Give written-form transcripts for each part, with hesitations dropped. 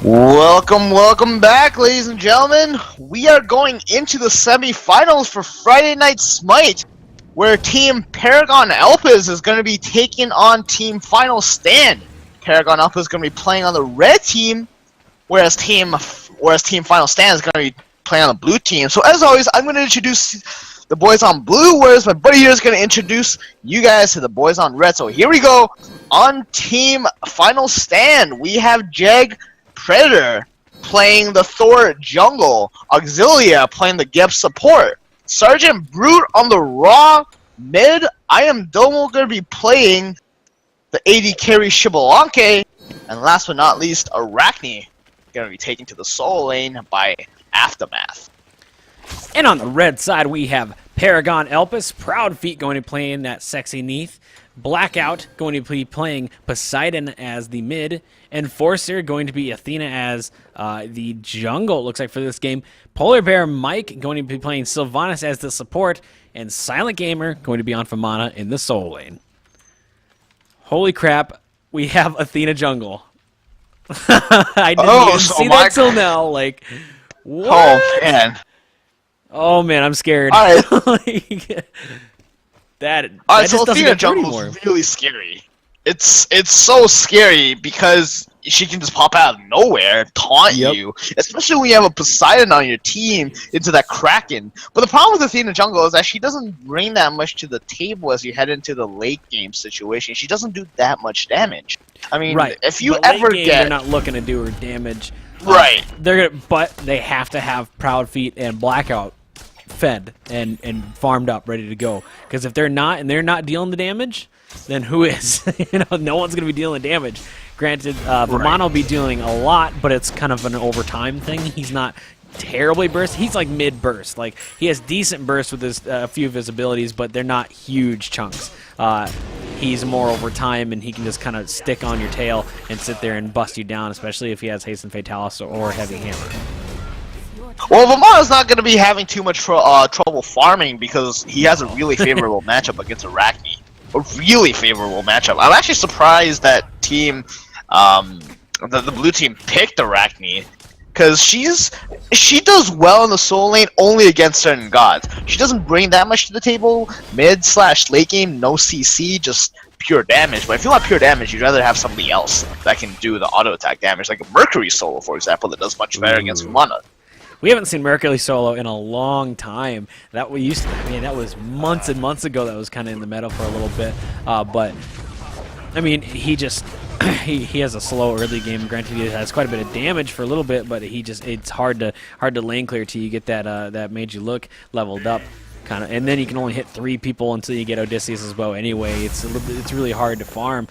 Welcome back, ladies and gentlemen. We are going into the semifinals for Friday Night Smite, where Team Paragon Elpis is going to be taking on Team Final Stand. Paragon Elpis is going to be playing on the red team, whereas Team Final Stand is going to be playing on the blue team. So as always, I'm going to introduce the boys on blue, whereas my buddy here is going to introduce you guys to the boys on red. So here we go. On Team Final Stand, we have Jeg Predator playing the Thor jungle, Auxilia playing the Geb support, Sergeant Brute on the Raw mid. I am Domo going to be playing the AD carry Shibalanke, and last but not least, Arachne going to be taken to the soul lane by Aftermath. And on the red side, we have Paragon Elpis, Proud Feet going to be playing that sexy Neath, Blackout going to be playing Poseidon as the mid, Enforcer going to be Athena as the jungle, it looks like, for this game, Polar Bear Mike going to be playing Sylvanas as the support, and Silent Gamer going to be on Famana in the soul lane. Holy crap, we have Athena jungle. I didn't even see that till now, like, what? Oh, man. Oh, man, I'm scared. All right. that Alright, just so doesn't Athena get through jungle anymore. is really scary. It's so scary because she can just pop out of nowhere and taunt you, especially when you have a Poseidon on your team into that Kraken. But the problem with Athena jungle is that she doesn't bring that much to the table as you head into the late game situation. She doesn't do that much damage. I mean, Right. if you but ever late game, get they're not looking to do her damage. right, But they have to have Proud Feet and Blackout fed and farmed up, ready to go. Because if they're not, and they're not dealing the damage, then who is? No one's going to be dealing damage. Granted, Vermont will be dealing a lot, but it's kind of an overtime thing. He's not terribly burst. He's like mid-burst. Like, he has decent burst with his a few of his abilities, but they're not huge chunks. He's more over time, and he can just kind of stick on your tail and sit there and bust you down, especially if he has Haste and Fatalis or Heavy Hammer. well, Vamana's not going to be having too much trouble farming because he has a really favorable matchup against Arachne. A really favorable matchup. I'm actually surprised that the blue team picked Arachne, because she does well in the soul lane only against certain gods. She doesn't bring that much to the table. Mid/late game, no CC, just pure damage. But if you want pure damage, you'd rather have somebody else that can do the auto attack damage, like a Mercury solo, for example, that does much better against Mana. We haven't seen Mercury solo in a long time. That we used to, I mean, that was months and months ago. That was kind of in the meta for a little bit. But I mean, he just he has a slow early game. Granted, he has quite a bit of damage for a little bit, but it's hard to lane clear till you get that made you look leveled up. Kind of, and then you can only hit 3 people until you get Odysseus' bow anyway. It's really hard to farm.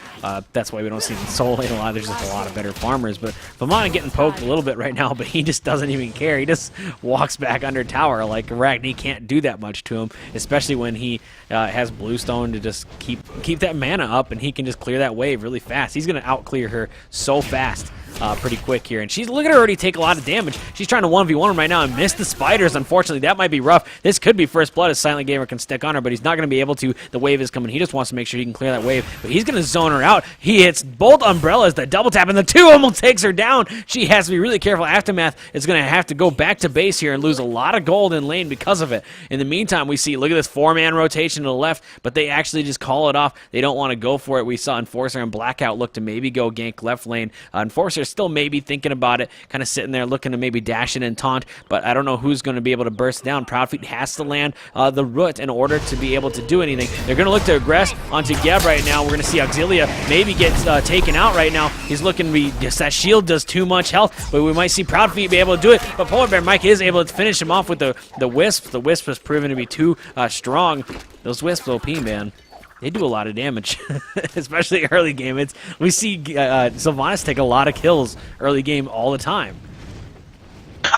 That's why we don't see the soul lane a lot. There's just a lot of better farmers. But Vamana getting poked a little bit right now, but he just doesn't even care. He just walks back under tower. Like, Arachne can't do that much to him, especially when he has Bluestone to just keep that mana up, and he can just clear that wave really fast. He's going to out-clear her so fast. Pretty quick here, and she's looking at her already take a lot of damage. She's trying to 1v1 him right now and miss the spiders. Unfortunately, that might be rough. This could be first blood as Silent Gamer can stick on her, but he's not going to be able to. The wave is coming. He just wants to make sure he can clear that wave, but he's going to zone her out. He hits both umbrellas, the double tap, and the 2 almost takes her down. She has to be really careful. Aftermath is going to have to go back to base here and lose a lot of gold in lane because of it. In the meantime, we see, look at this 4-man rotation to the left, but they actually just call it off. They don't want to go for it. We saw Enforcer and Blackout look to maybe go gank left lane. Enforcer still maybe thinking about it, kind of sitting there looking to maybe dash it and taunt, but I don't know who's going to be able to burst down. Proudfeet has to land the root in order to be able to do anything. They're going to look to aggress onto Geb right now. We're going to see Auxilia maybe get taken out right now. He's looking to be, just that shield does too much health, but we might see Proudfeet be able to do it, but Polar Bear Mike is able to finish him off with the Wisp. The Wisp has proven to be too strong. Those Wisps OP, man. They do a lot of damage, especially early game. We see Sylvanas take a lot of kills early game all the time.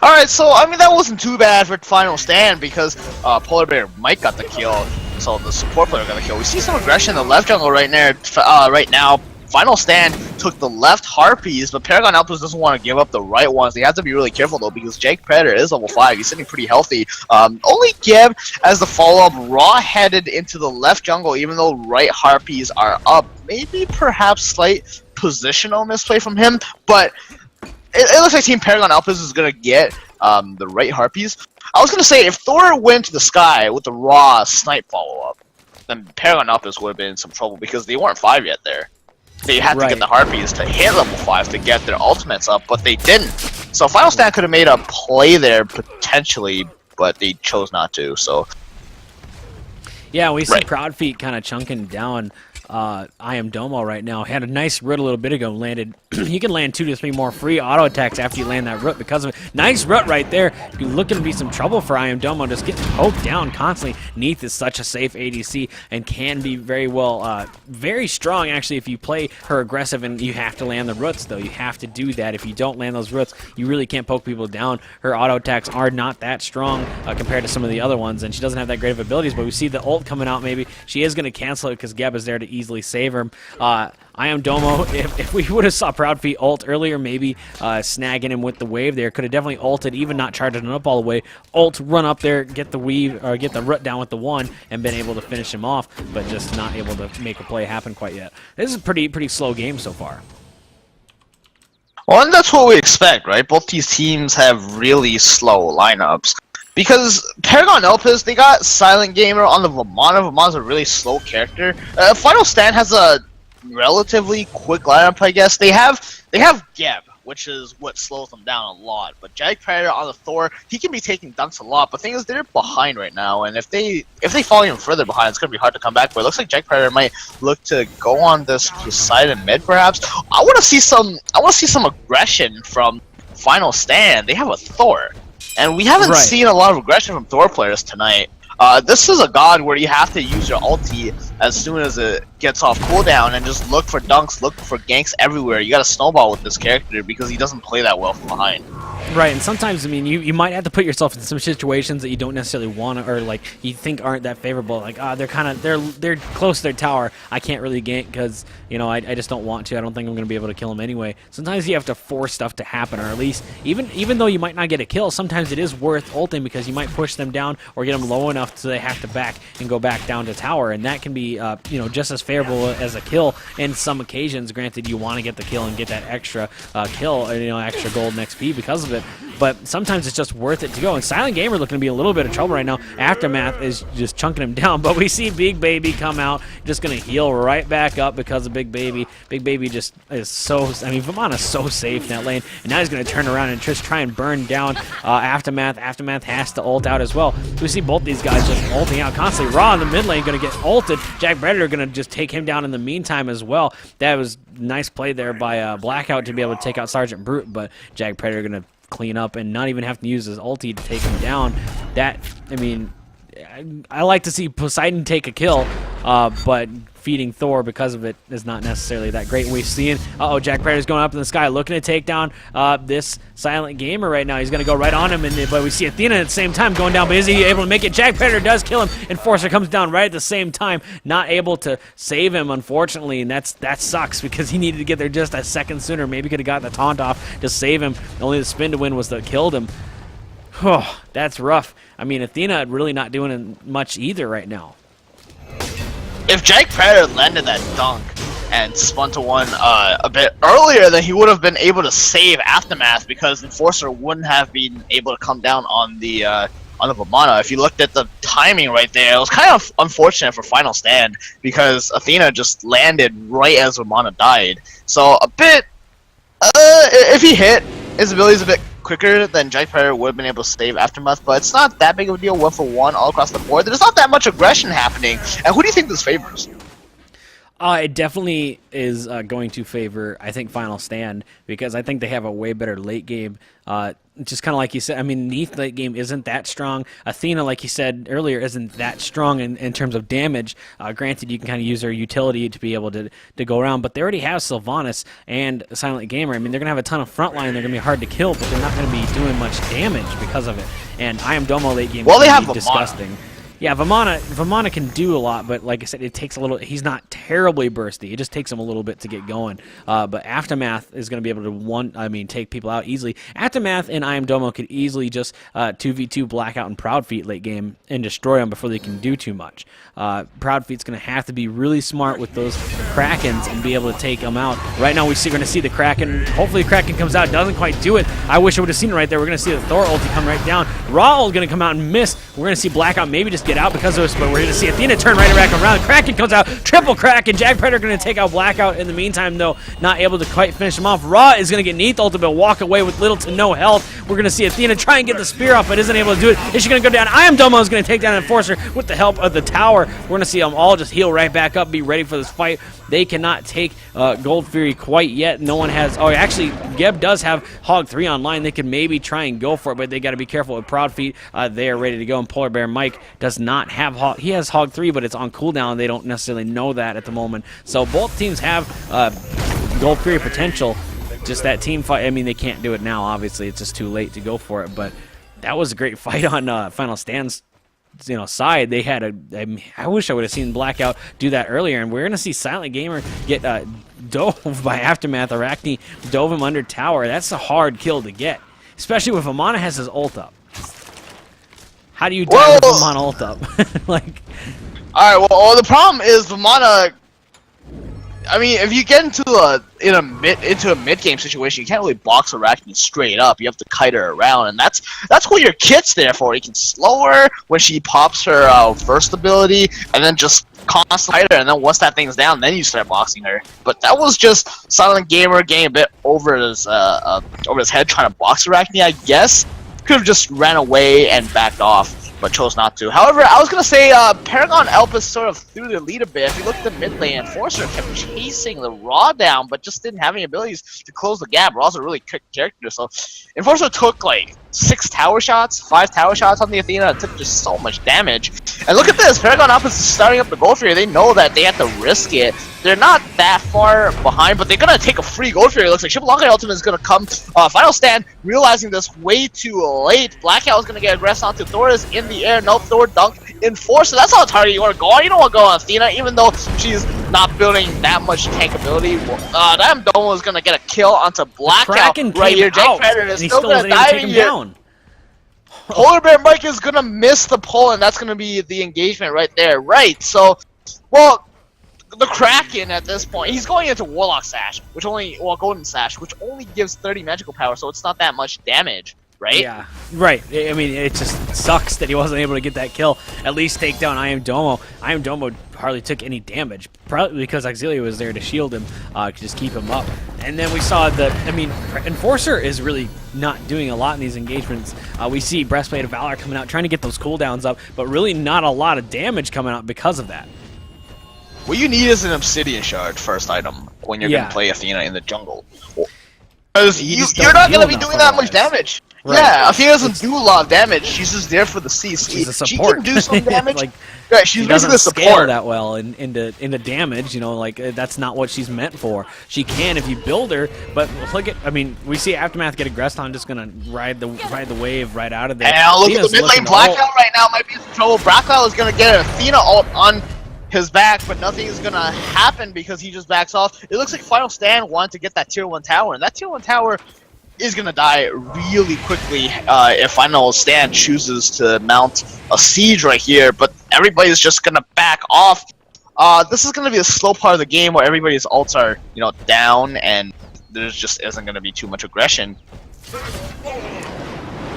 Alright, so, I mean, that wasn't too bad for Final Stand because Polar Bear Mike got the kill, so the support player got the kill. We see some aggression in the left jungle right now. Final Stand took the left Harpies, but Paragon Elpis doesn't want to give up the right ones. They have to be really careful, though, because Jeg Predator is level 5. He's sitting pretty healthy. Only Geb, as the follow-up, raw-headed into the left jungle, even though right Harpies are up. Maybe, perhaps, slight positional misplay from him, but it looks like Team Paragon Elpis is gonna get the right Harpies. I was gonna say if Thor went to the sky with the raw snipe follow up, then Paragon Elpis would have been in some trouble because they weren't 5 yet there. They had to get the Harpies to hit level 5 to get their ultimates up, but they didn't. So Final Stand could have made a play there potentially, but they chose not to. So yeah, we see Proud Feet kind of chunking down I Am Domo right now. Had a nice root a little bit ago. Landed. You can land 2 to 3 more free auto attacks after you land that root because of it. Nice root right there. You're looking to be some trouble for I Am Domo. Just getting poked down constantly. Neath is such a safe ADC and can be very well, very strong actually if you play her aggressive and you have to land the roots though. You have to do that. If you don't land those roots, you really can't poke people down. Her auto attacks are not that strong compared to some of the other ones, and she doesn't have that great of abilities. But we see the ult coming out. Maybe she is going to cancel it because Geb is there to easily save her. I Am Domo, if we would have saw Proud Feet ult earlier, maybe snagging him with the wave there, could have definitely ulted, even not charging him up all the way. Ult, run up there, get the weave, or get the root down with the 1, and been able to finish him off, but just not able to make a play happen quite yet. This is a pretty slow game so far. Well, and that's what we expect, right? Both these teams have really slow lineups. Because Paragon Elpis, they got Silent Gamer on the Vamana. Vamana's a really slow character. Final Stand has a relatively quick lineup, I guess. They have Geb, which is what slows them down a lot. But Jag Predator on the Thor, he can be taking dunks a lot. But the thing is, they're behind right now, and if they fall even further behind, it's gonna be hard to come back. But it looks like Jag Predator might look to go on this Poseidon mid, perhaps. I want to see some aggression from Final Stand. They have a Thor. And we haven't seen a lot of aggression from Thor players tonight. This is a god where you have to use your ulti as soon as it gets off cooldown and just look for dunks, look for ganks everywhere. You gotta snowball with this character because he doesn't play that well from behind. Right, and sometimes, I mean, you might have to put yourself in some situations that you don't necessarily want to, or like you think aren't that favorable. Like, they're close to their tower. I can't really gank because, you know, I just don't want to. I don't think I'm going to be able to kill them anyway. Sometimes you have to force stuff to happen, or at least, even though you might not get a kill, sometimes it is worth ulting because you might push them down or get them low enough so they have to back and go back down to tower, and that can be, you know, just as favorable as a kill in some occasions. Granted, you want to get the kill and get that extra kill, you know, extra gold and XP because of it. But sometimes it's just worth it to go. And Silent Gamer looking to be in a little bit of trouble right now. Aftermath is just chunking him down. But we see Big Baby come out, just going to heal right back up because of Big Baby. Big Baby just is so... I mean, Vamana's so safe in that lane. And now he's going to turn around and just try and burn down Aftermath. Aftermath has to ult out as well. We see both these guys just ulting out constantly. Raw in the mid lane going to get ulted. Jack Predator going to just take him down in the meantime as well. That was nice play there by Blackout to be able to take out Sergeant Brute. But Jack Predator going to clean up and not even have to use his ulti to take him down. That, I mean, I like to see Poseidon take a kill, but feeding Thor because of it is not necessarily that great. We've seen, Jack Predator's going up in the sky looking to take down this Silent Gamer right now. He's going to go right on him, but we see Athena at the same time going down, but is he able to make it? Jack Predator does kill him, and Forcer comes down right at the same time, not able to save him, unfortunately, and that sucks because he needed to get there just a second sooner. Maybe could have got the taunt off to save him. Only the spin to win was that killed him. Oh, that's rough. I mean, Athena really not doing much either right now. If Jack Predator landed that dunk and spun to 1 a bit earlier, then he would have been able to save Aftermath because Enforcer wouldn't have been able to come down on the Vamana. If you looked at the timing right there, it was kind of unfortunate for Final Stand because Athena just landed right as Vamana died. So a bit, if he hit, his ability's a bit quicker than Jack Predator would have been able to save Aftermath, but it's not that big of a deal. 1 for 1 all across the board. There's not that much aggression happening. And who do you think this favors? It definitely is going to favor, I think, Final Stand because I think they have a way better late game. Just kind of like you said, I mean, Neath late game isn't that strong. Athena, like you said earlier, isn't that strong in terms of damage. Granted, you can kind of use her utility to be able to go around, but they already have Sylvanas and Silent Gamer. I mean, they're going to have a ton of frontline. They're going to be hard to kill, but they're not going to be doing much damage because of it. And I Am Domo late game is they have disgusting. Yeah, Vamana can do a lot, but like I said, it takes a little. He's not terribly bursty. It just takes him a little bit to get going. But Aftermath is going to be able to take people out easily. Aftermath and I Am Domo could easily just 2v2 Blackout and Proudfeet late game and destroy them before they can do too much. Proudfeet's going to have to be really smart with those Krakens and be able to take them out. Right now, we're going to see the Kraken. Hopefully, the Kraken comes out. Doesn't quite do it. I wish I would have seen it right there. We're going to see the Thor ulti come right down. Raw is going to come out and miss. We're going to see Blackout maybe just get out because of this, but we're going to see Athena turn right back around. Kraken comes out, triple Kraken. Jag Predator going to take out Blackout. In the meantime, though, not able to quite finish him off. Raw is going to get Neath ultimate, walk away with little to no health. We're going to see Athena try and get the spear off, but isn't able to do it. Is she going to go down? I Am Domo is going to take down Enforcer with the help of the tower. We're going to see them all just heal right back up, be ready for this fight. They cannot take Gold Fury quite yet. No one has... Oh, actually, Geb does have Hog 3 online. They could maybe try and go for it, but they got to be careful with Proudfeet. They are ready to go, and Polar Bear Mike does not have Hog... He has Hog 3, but it's on cooldown. They don't necessarily know that at the moment. So both teams have Gold Fury potential. Just that team fight, I mean, they can't do it now, obviously. It's just too late to go for it, but that was a great fight on Final Stand's side. They had I wish I would have seen Blackout do that earlier, and we're going to see Silent Gamer get dove by Aftermath. Arachne dove him under tower. That's a hard kill to get, especially with Amana has his ult up. How do you die with Amana ult up? Like, all right, well, the problem is Vamana. I mean, if you get into a mid game situation, you can't really box Arachne straight up. You have to kite her around, and that's what your kit's there for. You can slow her when she pops her first ability, and then just constantly kite her. And then once that thing's down, then you start boxing her. But that was just Silent Gamer getting a bit over his head trying to box Arachne. I guess could have just ran away and backed off, but chose not to. However, I was going to say Paragon Elpis sort of threw the lead a bit. If you look at the mid lane, Enforcer kept chasing the Raw down, but just didn't have any abilities to close the gap. Raw's a really quick character, so Enforcer took like 5 tower shots on the Athena. It took just so much damage. And look at this, Paragon Elpis is starting up the Gold Fury. They know that they have to risk it. They're not that far behind, but they're going to take a free Gold Fury. It looks like Shibbolanga Ultimate is going to come. Final Stand, realizing this way too late. Blackout is going to get aggressed onto Thor is in the air. Nope, Thor dunk. Enforcer, that's not a target you want to go on. You don't want to go on Athena, even though she's not building that much tank ability. That Domo is going to get a kill onto Blackout right here. Jag Predator is still going to dive in here. Polar Bear Mike is going to miss the pull, and that's going to be the engagement right there. Right, so, well, the Kraken at this point, he's going into Warlock Sash, Golden Sash, which only gives 30 magical power, so it's not that much damage, right? Yeah, right. I mean, it just sucks that he wasn't able to get that kill. At least take down I Am Domo. I Am Domo hardly took any damage, probably because Auxilia was there to shield him, just keep him up. And then we saw Enforcer is really not doing a lot in these engagements. We see Breastplate of Valor coming out, trying to get those cooldowns up, but really not a lot of damage coming out because of that. What you need is an Obsidian Shard first item when you're going to play Athena in the jungle. Because you're not going to be doing that much damage. Right. Yeah, Athena doesn't do a lot of damage. She's just there for the CC. She's a support. She can do some damage. Like, yeah, she's doesn't the scale support that well into damage. That's not what she's meant for. She can if you build her, but look at. I mean, we see Aftermath get aggressed on, just gonna ride the wave right out of there. And look at the mid lane Blackout right now. Might be in some trouble. Blackout is gonna get an Athena ult on his back, but nothing is gonna happen because he just backs off. It looks like Final Stand wanted to get that tier 1 tower, and that tier 1 tower is gonna die really quickly if Final Stand chooses to mount a siege right here, but everybody's just gonna back off. This is gonna be a slow part of the game where everybody's ults are, down, and there just isn't gonna be too much aggression.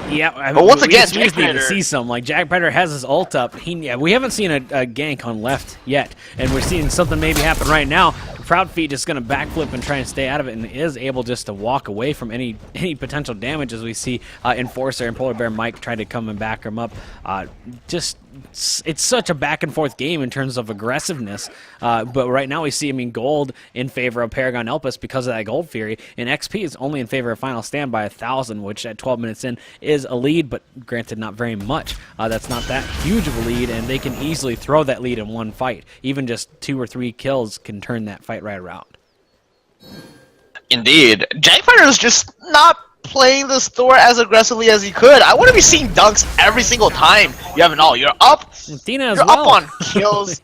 Yeah, I mean, but once again, we just need to see some. Like, Jag Predator has his ult up. We haven't seen a gank on left yet, and we're seeing something maybe happen right now. Proudfeet just going to backflip and try and stay out of it, and is able just to walk away from any potential damage as we see Enforcer and Polar Bear Mike try to come and back him up. It's such a back and forth game in terms of aggressiveness, but right now we see, gold in favor of Paragon Elpis because of that Gold Fury, and XP is only in favor of Final Stand by 1,000, which at 12 minutes in is a lead, but granted not very much. That's not that huge of a lead, and they can easily throw that lead in one fight. Even just 2 or 3 kills can turn that fight right around. Indeed. Jag Predator is just not playing this Thor as aggressively as he could. I want to be seeing dunks every single time you have an all. You're up. Athena as You're well. up on kills.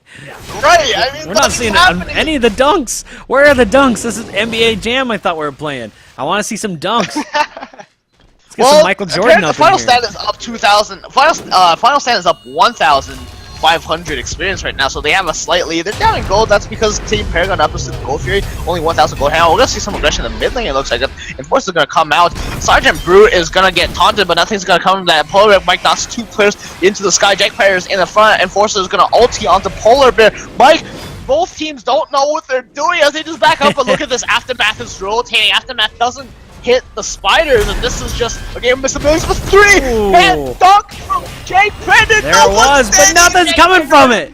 Right. I mean, We're not seeing any of the dunks. Where are the dunks? This is NBA Jam. I thought we were playing. I want to see some dunks. Let's get some Michael Jordan up the final in here. stand is up 2,000. Final stand is up 1,500 experience right now, so they have a slight lead. They're down in gold. That's because Team Paragon up to Gold Fury, only 1,000 gold. We're gonna see some aggression in the mid lane. It looks like Enforcer is gonna come out. Sergeant Brute is gonna get taunted, but nothing's gonna come from that. Polar Bear Mike knocks 2 players into the sky. Jack Predator is in the front. Enforcer is gonna ulti onto Polar Bear Mike. Both teams don't know what they're doing as they just back up. But look at this. Aftermath is rotating. Aftermath doesn't hit the spiders, and this is just a game of missabilities with 3 hand dunk from Jake Predator. There it was, but nothing's coming from it.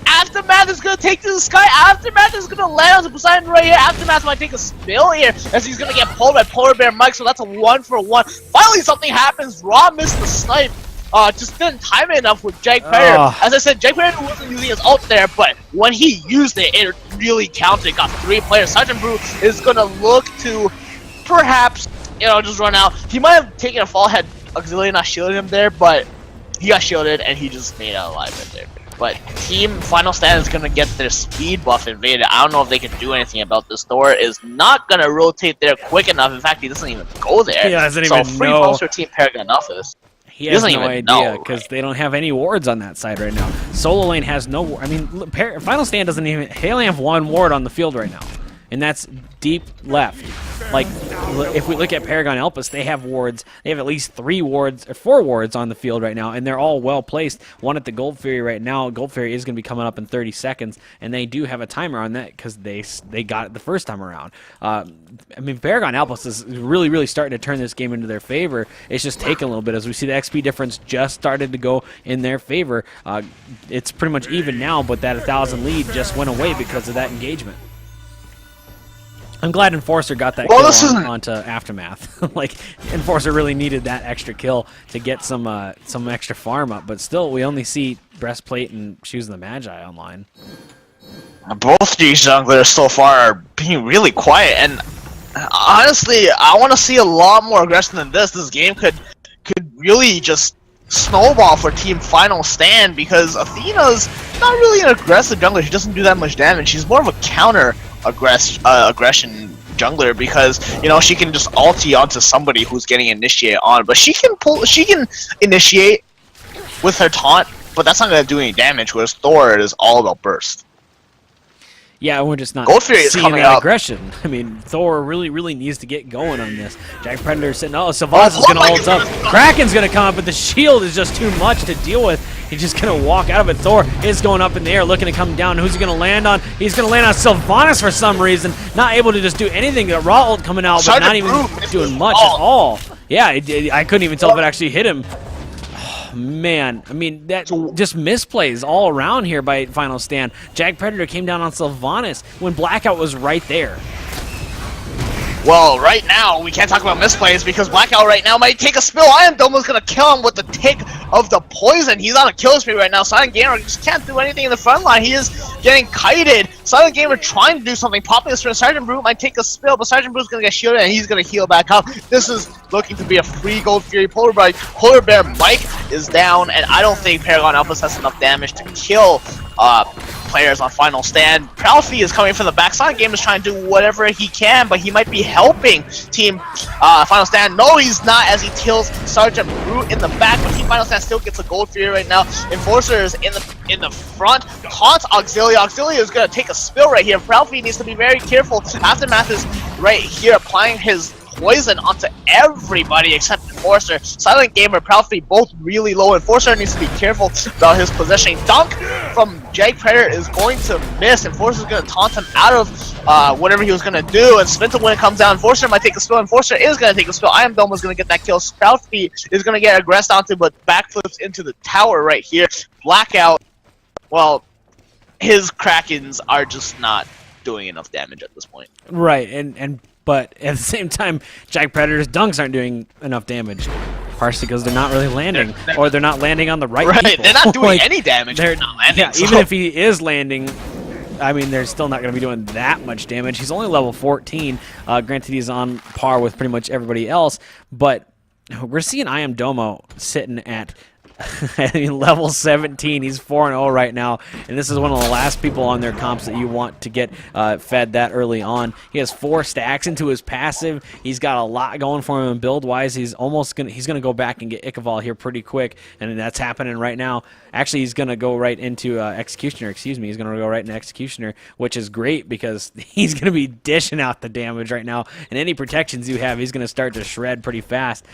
Aftermath is gonna take to the sky. Aftermath is gonna land on the Poseidon right here. Aftermath might take a spill here as he's gonna get pulled by Polar Bear Mike, so that's a 1-for-1. Finally, something happens. Raw missed the snipe. Just didn't time it enough with Jake Predator. As I said, Jake Predator wasn't using his ult there, but when he used it, it really counted. Got 3 players. Sergeant Brute is gonna look to perhaps, just run out. He might have taken a fall had Auxiliary not shielded him there, but he got shielded and he just made it alive right there. But Team Final Stand is gonna get their speed buff invaded. I don't know if they can do anything about this. Thor is not gonna rotate there quick enough. In fact, he doesn't even go there. He doesn't so even free know. bonus for Team Paragon office. He has doesn't no even idea know, because right? they don't have any wards on that side right now. Solo lane has no. I mean, Final Stand doesn't even. They only have 1 ward on the field right now, and that's deep left. Like, if we look at Paragon Elpis, they have wards. They have at least 3 wards or 4 wards on the field right now, and they're all well placed. One at the Gold Fury right now. Gold Fury is going to be coming up in 30 seconds, and they do have a timer on that because they got it the first time around. I mean, Paragon Elpis is really, really starting to turn this game into their favor. It's just taking a little bit as we see the XP difference just started to go in their favor. It's pretty much even now, but that 1,000 lead just went away because of that engagement. I'm glad Enforcer got that kill onto Aftermath. Like, Enforcer really needed that extra kill to get some extra farm up, but still, we only see Breastplate and Shoes of the Magi online. Both these junglers so far are being really quiet, and honestly, I want to see a lot more aggression than this. This game could really just snowball for Team Final Stand because Athena's not really an aggressive jungler. She doesn't do that much damage. She's more of a counter aggression jungler because she can just ulti onto somebody who's getting initiated on, but she can initiate with her taunt, but that's not gonna do any damage. Whereas Thor is all about burst. Yeah, we're just not Gold Fury is seeing coming that up. aggression. I mean, Thor really needs to get going on this. Jack Predator sitting. Oh, Sylvanas is going to ult up. Kraken's going to come up, but the shield is just too much to deal with. He's just going to walk out of it. Thor is going up in the air, looking to come down. Who's he going to land on? He's going to land on Sylvanas for some reason. Not able to just do anything. A raw ult coming out, but not even doing much at all. Yeah, I couldn't even tell if it actually hit him. Man, I mean, that just misplays all around here by Final Stand. Jag Predator came down on Sylvanas when Blackout was right there. Well, right now, we can't talk about misplays because Blackout right now might take a spill. Iron Dome is going to kill him with the tick of the poison. He's on a kill spree right now. Silent Gamer just can't do anything in the front line. He is getting kited. Silent Gamer trying to do something, popping the sprint. Sergeant Brute might take a spill, but Sergeant Brute's going to get shielded and he's going to heal back up. This is looking to be a free Gold Fury. Polar Bear Mike is down, and I don't think Paragon Elpis has enough damage to kill players on Final Stand. Proudfee is coming from the back. Silent Game is trying to do whatever he can, but he might be helping Team Final Stand. No, he's not, as he kills Sergeant Brute in the back, but Team Final Stand still gets a Gold Fury right now. Enforcer is in the front. Taunts Auxilia. Auxilia is going to take a spill right here. Proudfee needs to be very careful. Aftermath is right here applying his poison onto everybody except Enforcer. Silent Gamer, Proudfee, both really low. Enforcer needs to be careful about his positioning. Dunk from Jag Predator is going to miss. Enforcer is going to taunt him out of whatever he was going to do. And Splinter when it comes down, Enforcer might take a spill. Enforcer is going to take a spill. Iron Dome is going to get that kill. Proudfee is going to get aggressed onto, but backflips into the tower right here. Blackout, well, his Krakens are just not doing enough damage at this point. Right, but at the same time, Jag Predator's dunks aren't doing enough damage. Partially because they're not really landing, or they're not landing on the right people. They're not doing any damage. They're not landing, yeah, so. Even if he is landing, I mean, they're still not going to be doing that much damage. He's only level 14. Granted, he's on par with pretty much everybody else, but we're seeing I Am Domo sitting at I mean, level 17. He's 4-0 right now, and this is one of the last people on their comps that you want to get fed that early on. He has 4 stacks into his passive. He's got a lot going for him build-wise. He's gonna go back and get Ichabod here pretty quick, and that's happening right now. Actually, he's gonna go right into Executioner. Excuse me. He's gonna go right into Executioner, which is great because he's gonna be dishing out the damage right now, and any protections you have, he's gonna start to shred pretty fast.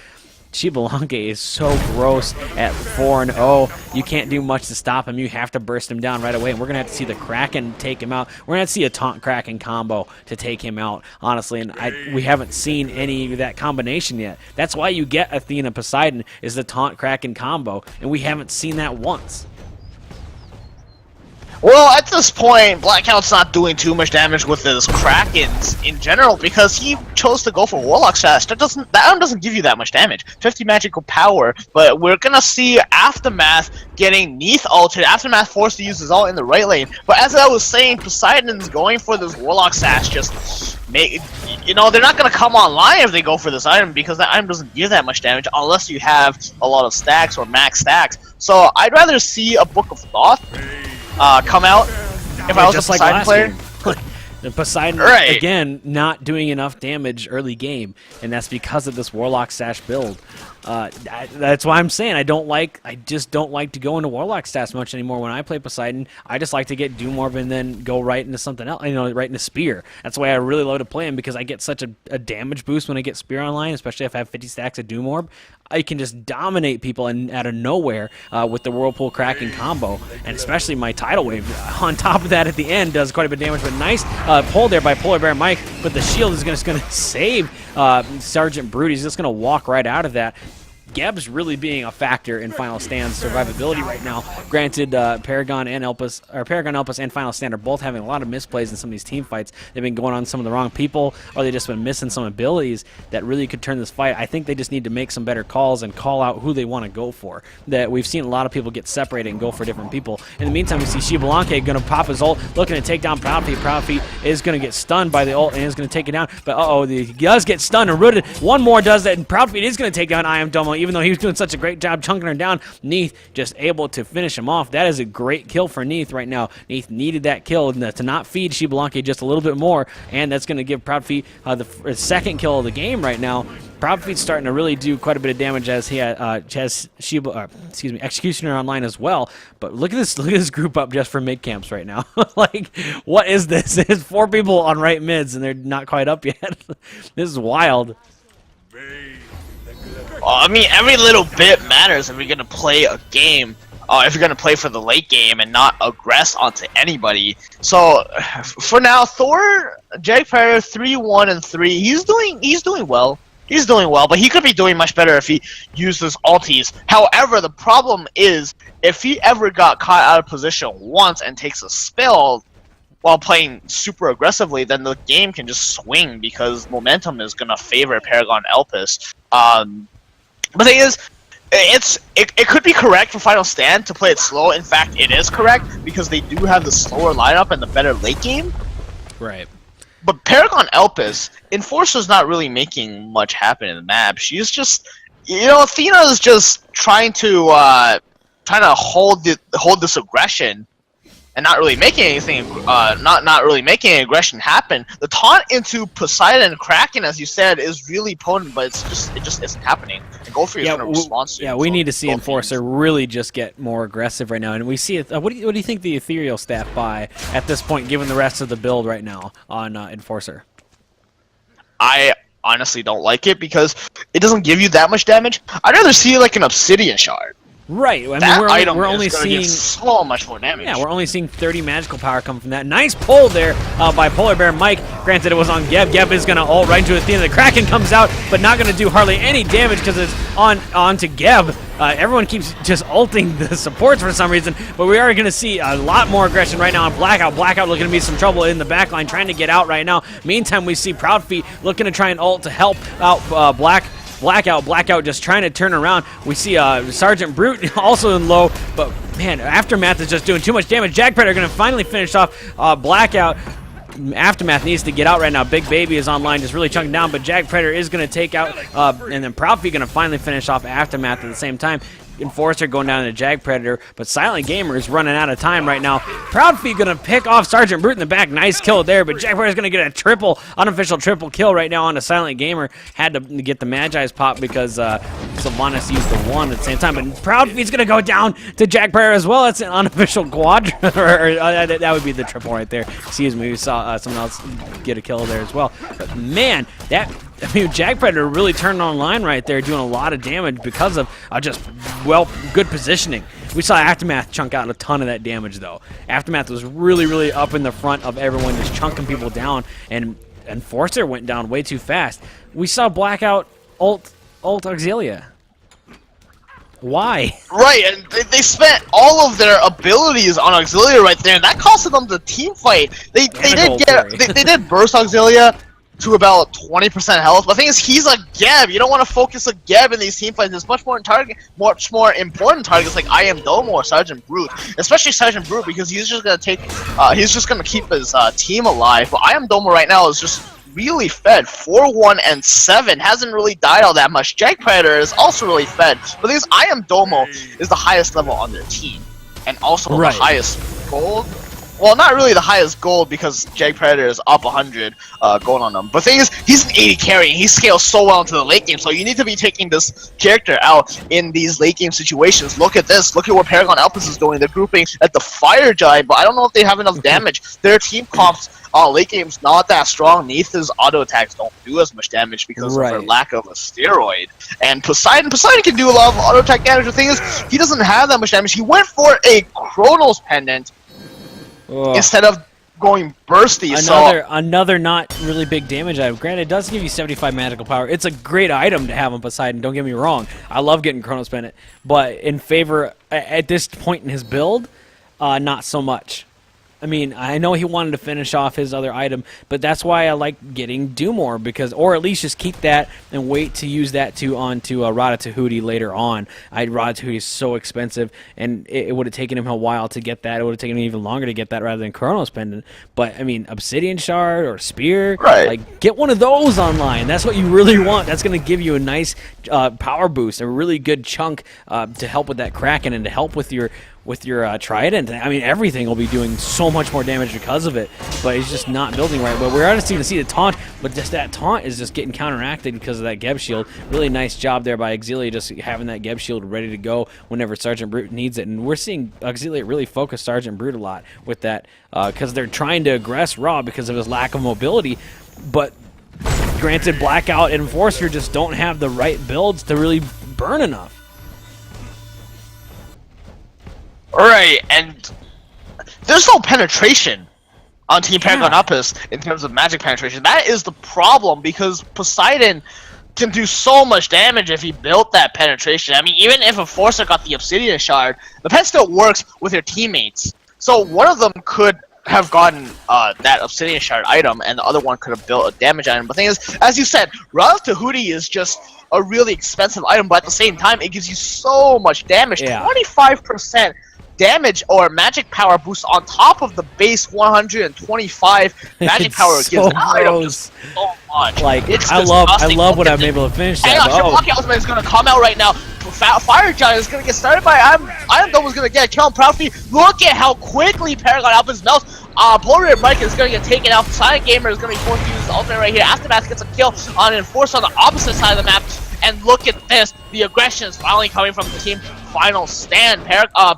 Xbalanque is so gross at 4-0. You can't do much to stop him. You have to burst him down right away. And we're going to have to see the Kraken take him out. We're going to have to see a Taunt Kraken combo to take him out, honestly. And we haven't seen any of that combination yet. That's why you get Athena Poseidon is the Taunt Kraken combo. And we haven't seen that once. Well, at this point, Blackout's not doing too much damage with his Krakens in general because he chose to go for Warlock Sash. That item doesn't give you that much damage. 50 magical power, but we're gonna see Aftermath getting Neath ulted. Aftermath forced to use his ult in the right lane. But as I was saying, Poseidon's going for this Warlock Sash. You know, they're not gonna come online if they go for this item because that item doesn't give that much damage unless you have a lot of stacks or max stacks. So I'd rather see a Book of Thoth come out if I was a Poseidon player. The Poseidon, again, not doing enough damage early game, and that's because of this Warlock Sash build. That's why I'm saying I just don't like to go into Warlock Sash much anymore. When I play Poseidon, I just like to get Doom Orb and then go right into something else, you know, right into Spear. That's why I really love to play him, because I get such a damage boost when I get Spear online, especially if I have 50 stacks of Doom Orb. I can just dominate people out of nowhere with the Whirlpool Kraken combo, and especially my Tidal Wave on top of that at the end does quite a bit of damage. But nice pull there by Polar Bear Mike, but the shield is just going to save Sergeant Brute. He's just going to walk right out of that. Geb's really being a factor in Final Stand's survivability right now. Granted, Paragon Elpis and Final Stand are both having a lot of misplays in some of these team fights. They've been going on some of the wrong people, or they've just been missing some abilities that really could turn this fight. I think they just need to make some better calls and call out who they want to go for. That we've seen a lot of people get separated and go for different people. In the meantime, we see Xbalanque going to pop his ult, looking to take down Proudfeet. Proudfeet is going to get stunned by the ult and is going to take it down. But he does get stunned and rooted. One more does that, and Proudfeet is going to take down I Am Domo. Even though he was doing such a great job chunking her down, Neath just able to finish him off. That is a great kill for Neath right now. Neath needed that kill to not feed Xbalanque just a little bit more, and that's going to give Proudfeet the second kill of the game right now. Proudfeet's starting to really do quite a bit of damage as he has Executioner online as well. But look at this group up just for mid camps right now. Like, what is this? There's 4 people on right mids and they're not quite up yet. This is wild. I mean, every little bit matters if you're gonna play a game. If you're gonna play for the late game and not aggress onto anybody. So for now, Thor, Jack Parrier, 3-1-3. He's doing well. He's doing well, but he could be doing much better if he uses ultis. However, the problem is if he ever got caught out of position once and takes a spell while playing super aggressively, then the game can just swing because momentum is gonna favor Paragon Elpis. The thing is, it could be correct for Final Stand to play it slow. In fact, it is correct because they do have the slower lineup and the better late game. Right. But Paragon Elpis, Enforcer's not really making much happen in the map. She's just, you know, Athena is just trying to hold this aggression and not really making anything, not really making aggression happen. The taunt into Poseidon and Kraken, as you said, is really potent, but it just isn't happening. And Goldfree is going to respond soon. Yeah, we need to see Enforcer really just get more aggressive right now. And we see it. What do you think the Ethereal staff buy at this point, given the rest of the build right now on Enforcer? I honestly don't like it because it doesn't give you that much damage. I'd rather see like an Obsidian Shard. Right. I mean, we're only seeing so much more damage. Yeah, we're only seeing 30 magical power come from that. Nice pull there by Polar Bear Mike. Granted, it was on Geb. Geb is going to ult right into Athena. The Kraken comes out, but not going to do hardly any damage because it's on to Geb. Everyone keeps just ulting the supports for some reason, but we are going to see a lot more aggression right now on Blackout. Blackout looking to be some trouble in the backline, trying to get out right now. Meantime, we see Proudfeet looking to try and ult to help out Blackout just trying to turn around. We see Sergeant Brute also in low, but man, Aftermath is just doing too much damage. Jag Predator going to finally finish off Blackout. Aftermath needs to get out right now. Big Baby is online, just really chunking down, but Jag Predator is going to take out, and then Proudfeet going to finally finish off Aftermath at the same time. Enforcer going down to Jag Predator, but Silent Gamer is running out of time right now. Proudfeet going to pick off Sergeant Brute in the back. Nice kill there, but Jag Predator is going to get a unofficial triple kill right now on the Silent Gamer. Had to get the Magi's pop because Sylvanas used the 1 at the same time, but Proudfeet's going to go down to Jag Predator as well. That's an unofficial quad, that would be the triple right there. Excuse me, we saw someone else get a kill there as well. But man, Jag Predator really turned online right there, doing a lot of damage because of just, well, good positioning. We saw Aftermath chunk out a ton of that damage, though. Aftermath was really, really up in the front of everyone, just chunking people down, and Enforcer went down way too fast. We saw Blackout ult Auxilia. Why? Right, and they spent all of their abilities on Auxilia right there, and that costed them the team fight. They did burst Auxilia to about 20% health. But the thing is, he's a Geb. You don't want to focus a Geb in these team fights. There's much more important targets like I Am Domo or Sergeant Brute, especially Sergeant Brute, because he's just gonna keep his team alive. But I Am Domo right now is just really fed. 4-1 and 7 hasn't really died all that much. Jag Predator is also really fed. But the thing is, I Am Domo is the highest level on their team, and also the highest gold. Well, not really the highest gold because Jag Predator is up 100 gold on him. But the thing is, he's an 80 carry and he scales so well into the late game. So you need to be taking this character out in these late game situations. Look at this. Look at what Paragon Elpis is doing. They're grouping at the Fire Giant, but I don't know if they have enough damage. Their team comps late game's not that strong. Neith's auto attacks don't do as much damage because of their lack of a steroid. And Poseidon can do a lot of auto attack damage. The thing is, he doesn't have that much damage. He went for a Chronos pendant instead of going bursty. Another not really big damage item. Granted, it does give you 75 magical power. It's a great item to have on Poseidon, don't get me wrong. I love getting Chronos Pendant. But in favor, at this point in his build, not so much. I mean, I know he wanted to finish off his other item, but that's why I like getting Do More, because, or at least just keep that and wait to use that onto Ratatouille later on. Ratatouille is so expensive, and it would have taken him a while to get that. It would have taken him even longer to get that rather than Chronos Pendant. But I mean, Obsidian Shard or Spear, like get one of those online. That's what you really want. That's going to give you a nice power boost, a really good chunk to help with that Kraken and to help with your Trident. I mean, everything will be doing so much more damage because of it, but he's just not building right. But we're starting to see the taunt, but just that taunt is just getting counteracted because of that Geb shield. Really nice job there by Auxilia, just having that Geb shield ready to go whenever Sergeant Brute needs it. And we're seeing Auxilia really focus Sergeant Brute a lot with that because they're trying to aggress Raw because of his lack of mobility. But granted, Blackout and Enforcer just don't have the right builds to really burn enough. Right, and there's no penetration on Team Paragon Elpis in terms of magic penetration. That is the problem, because Poseidon can do so much damage if he built that penetration. I mean, even if Enforcer got the Obsidian Shard, the pen still works with your teammates. So one of them could have gotten that Obsidian Shard item, and the other one could have built a damage item. But the thing is, as you said, Ratatouille is just a really expensive item, but at the same time, it gives you so much damage. 25% damage or magic power boost on top of the base 125 magic power gives an item just so much. Like, I love what I'm able to finish that. Hang on, your Lucky Ultimate is going to come out right now. Fire Giant is going to get started by I Am Domo's going to get a kill on Proudfeet. Look at how quickly Paragon Elpis melts. Blurry Mike is going to get taken out. Silent Gamer is going to be forced to use the ultimate right here. Aftermath gets a kill on Enforcer on the opposite side of the map. And look at this. The aggression is finally coming from the team final stand.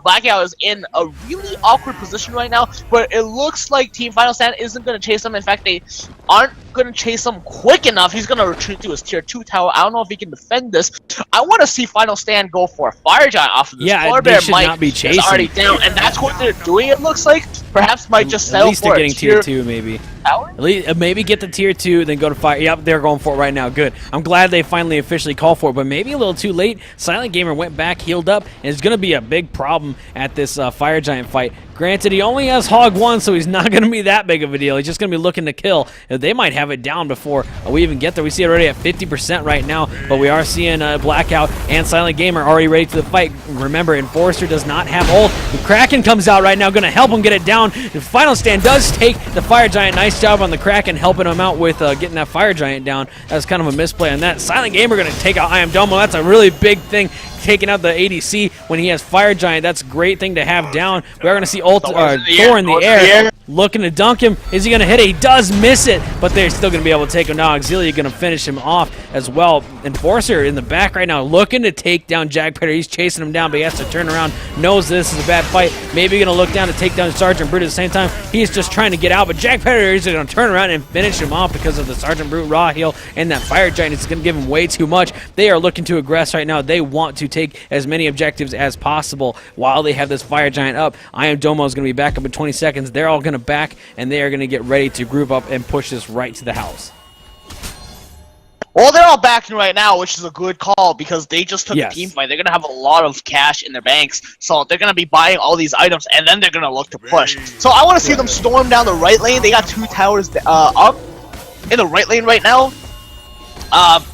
Blackout is in a really awkward position right now, but it looks like Team Final Stand isn't going to chase him. In fact, they aren't going to chase him quick enough. He's going to retreat to his tier 2 tower. I don't know if he can defend this. I want to see Final Stand go for a Fire Giant off of this. Yeah, they should not be chasing. Is already down, and that's what they're doing, it looks like. Perhaps might just settle for at least they're getting tier 2, maybe. At least, maybe get the tier 2, then go to Fire. Yep, they're going for it right now. Good. I'm glad they finally officially called for it, but maybe a little too late. Silent Gamer went back, healed up, and it's going to be a big problem at this Fire Giant fight. Granted, he only has Hog 1, so he's not going to be that big of a deal. He's just going to be looking to kill. They might have it down before we even get there. We see it already at 50% right now, but we are seeing Blackout and Silent Gamer already ready to the fight. remember, Enforcer does not have ult. The Kraken comes out right now, going to help him get it down. The Final Stand does take the Fire Giant. Nice job on the Kraken helping him out with getting that Fire Giant down. That was kind of a misplay on that. Silent Gamer going to take out I Am Domo. That's a really big thing. Taking out the ADC when he has Fire Giant. That's a great thing to have down. We are going to see Thor in the air. Looking to dunk him. Is he going to hit it? He does miss it, but they're still going to be able to take him down. Auxilia going to finish him off as well. Enforcer in the back right now looking to take down Jag Predator. He's chasing him down, but he has to turn around. Knows this is a bad fight. Maybe going to look down to take down Sergeant Brute at the same time. He's just trying to get out, but Jag Predator is going to turn around and finish him off because of the Sergeant Brute raw heal and that Fire Giant. It's going to give him way too much. They are looking to aggress right now. They want to take as many objectives as possible while they have this Fire Giant up. I Am Domo is going to be back up in 20 seconds. They're all going to back, and they are going to get ready to group up and push this right to the house. Well, they're all backing right now, which is a good call because they just took a team fight. They're going to have a lot of cash in their banks, so they're going to be buying all these items, and then they're going to look to push. So I want to see them storm down the right lane. They got 2 towers up in the right lane right now.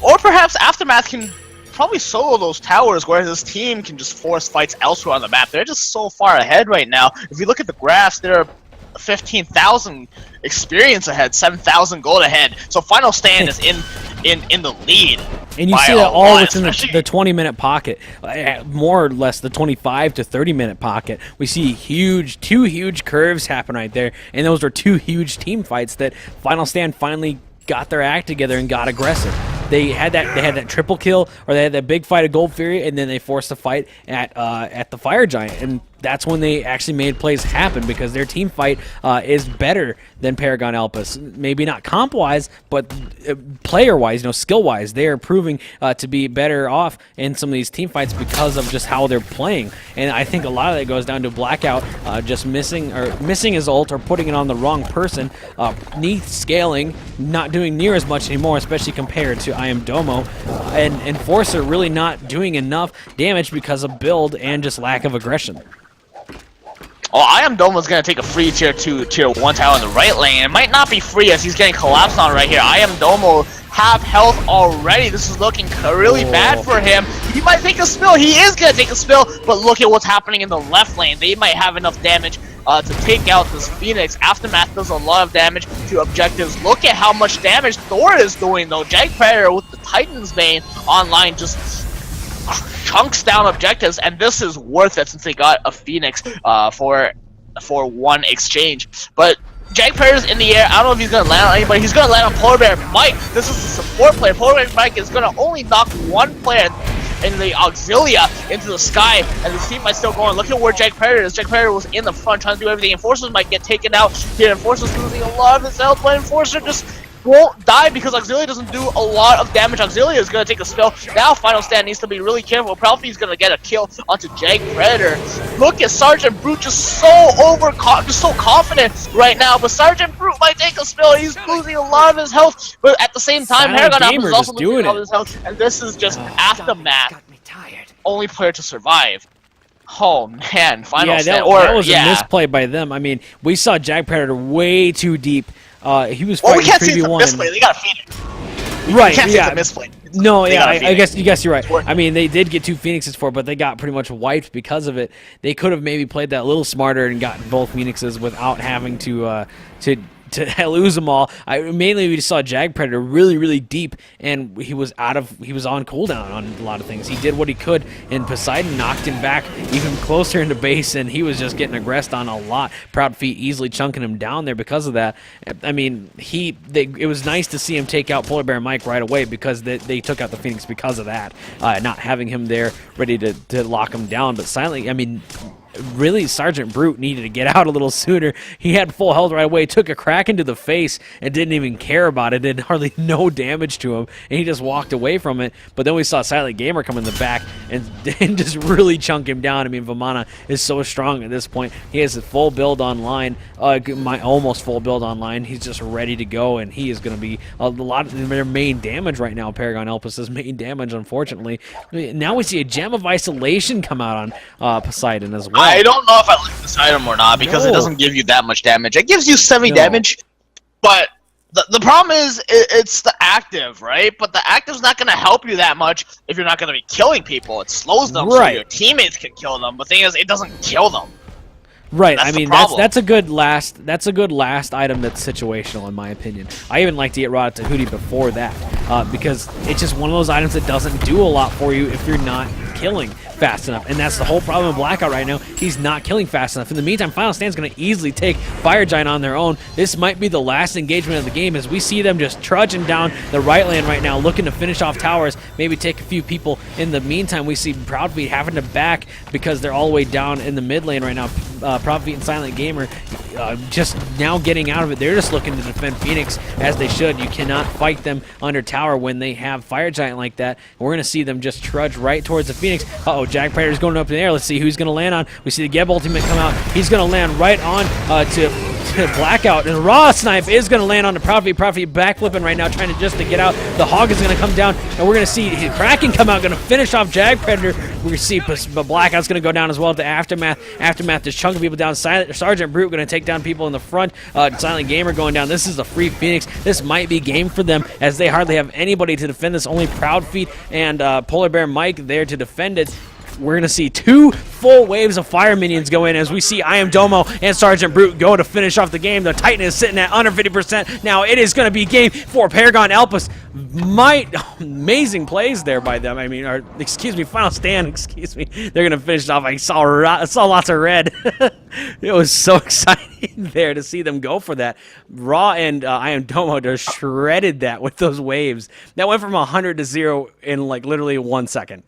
Or perhaps Aftermath can probably solo those towers, whereas this team can just force fights elsewhere on the map. They're just so far ahead right now. If you look at the graphs, they're 15,000 experience ahead, 7,000 gold ahead. So Final Stand is in the lead. And you see that all within the 20-minute pocket, more or less the 25 to 30-minute pocket. We see two huge curves happen right there, and those are 2 huge team fights that Final Stand finally got their act together and got aggressive. They had that triple kill, or they had that big fight of Gold Fury, and then they forced a fight at the Fire Giant, and that's when they actually made plays happen because their team fight is better than Paragon Elpis. Maybe not comp-wise, but player-wise, skill-wise, they are proving to be better off in some of these team fights because of just how they're playing. And I think a lot of that goes down to Blackout just missing his ult or putting it on the wrong person. Neath scaling, not doing near as much anymore, especially compared to I Am Domo, and Enforcer really not doing enough damage because of build and just lack of aggression. Oh, I Am Domo's going to take a free tier 2, tier 1 tower in the right lane. It might not be free as he's getting collapsed on right here. I Am Domo half health already. This is looking really bad for him. He might take a spill. He is going to take a spill, but look at what's happening in the left lane. They might have enough damage to take out this Phoenix. Aftermath does a lot of damage to objectives. Look at how much damage Thor is doing, though. Jag Predator with the Titan's Bane online just chunks down objectives, and this is worth it since they got a Phoenix for 1 exchange. But Jag Predator's in the air. I don't know if he's going to land on anybody. He's going to land on Polar Bear Mike. This is a support player. Polar Bear Mike is going to only knock 1 player in the Auxilia into the sky, and the team might still go on. Look at where Jag Predator is. Jag Predator was in the front trying to do everything. Enforcers might get taken out here. Enforcer's losing a lot of his health, but Enforcer just won't die because Auxilia doesn't do a lot of damage. Auxilia is going to take a spill. Now Final Stand needs to be really careful. Palpy's going to get a kill onto Jag Predator. Look at Sergeant Brute just so confident right now, but Sergeant Brute might take a spill. He's losing a lot of his health, but at the same time, Paragon Elpis is also losing all of his health, and this is just Aftermath. Only player to survive. Oh man, Final Stand. That was a misplay by them. I mean, we saw Jag Predator way too deep. He was fighting 3v1. We can't see it's a misplay. They got a Phoenix. Right, we can't see it's a misplay. No, yeah, I guess you're right. I mean, they did get 2 Phoenixes for it, but they got pretty much wiped because of it. They could have maybe played that a little smarter and gotten both Phoenixes without having to lose them all. Mainly we just saw Jag Predator really deep, and he was on cooldown on a lot of things. He did what he could, and Poseidon knocked him back even closer into base, and he was just getting aggressed on a lot. Proud Feet easily chunking him down there because of that. I mean, it was nice to see him take out Polar Bear Mike right away because they took out the Phoenix because of that, not having him there ready to lock him down. But silently, I mean, really, Sergeant Brute needed to get out a little sooner. He had full health right away, took a crack into the face and didn't even care about it, did hardly no damage to him, and he just walked away from it. But then we saw Silent Gamer come in the back and just really chunk him down. I mean, Vamana is so strong at this point. He has a full build online, almost full build online. He's just ready to go, and he is going to be a lot of their main damage right now. Paragon Elpis' main damage, unfortunately. Now we see a Gem of Isolation come out on Poseidon as well. I don't know if I like this item or not because it doesn't give you that much damage. It gives you 70 damage, but The problem is it's the active, right? But the active's not going to help you that much if you're not going to be killing people. It slows them so your teammates can kill them. But the thing is, it doesn't kill them. Right, I mean that's a good last item that's situational in my opinion. I even like to get Rod Tahuti before that because it's just one of those items that doesn't do a lot for you if you're not killing fast enough, and that's the whole problem with Blackout right now. He's not killing fast enough. In the meantime, Final Stand's going to easily take Fire Giant on their own. This might be the last engagement of the game as we see them just trudging down the right lane right now, looking to finish off towers, maybe take a few people. In the meantime, we see Proudfeet having to back because they're all the way down in the mid lane right now. Proudfeet and Silent Gamer just now getting out of it. They're just looking to defend Phoenix as they should. You cannot fight them under tower when they have Fire Giant like that. And we're going to see them just trudge right towards the Phoenix. Uh-oh, Jag Predator's going up in the air. Let's see who's going to land on. We see the Geb ultimate come out. He's going to land right on to Blackout. And Raw Snipe is going to land on the Proudfeet. Proudfeet backflipping right now, trying to just to get out. The Hog is going to come down, and we're going to see Kraken come out, going to finish off Jag Predator. We're going to see Blackout's going to go down as well to Aftermath. Aftermath just chunking people down. Sergeant Brute going to take down people in the front. Silent Gamer going down. This is a free Phoenix. This might be game for them as they hardly have anybody to defend this. Only Proudfeet and Polar Bear Mike there to defend it. We're going to see 2 full waves of fire minions go in as we see I Am Domo and Sergeant Brute go to finish off the game. The Titan is sitting at under 50%. Now it is going to be game for Paragon Elpis. Amazing plays there by them. I mean, excuse me, Final Stand, excuse me. They're going to finish off. I saw lots of red. It was so exciting there to see them go for that. Raw and I Am Domo just shredded that with those waves. That went from 100 to 0 in like literally 1 second.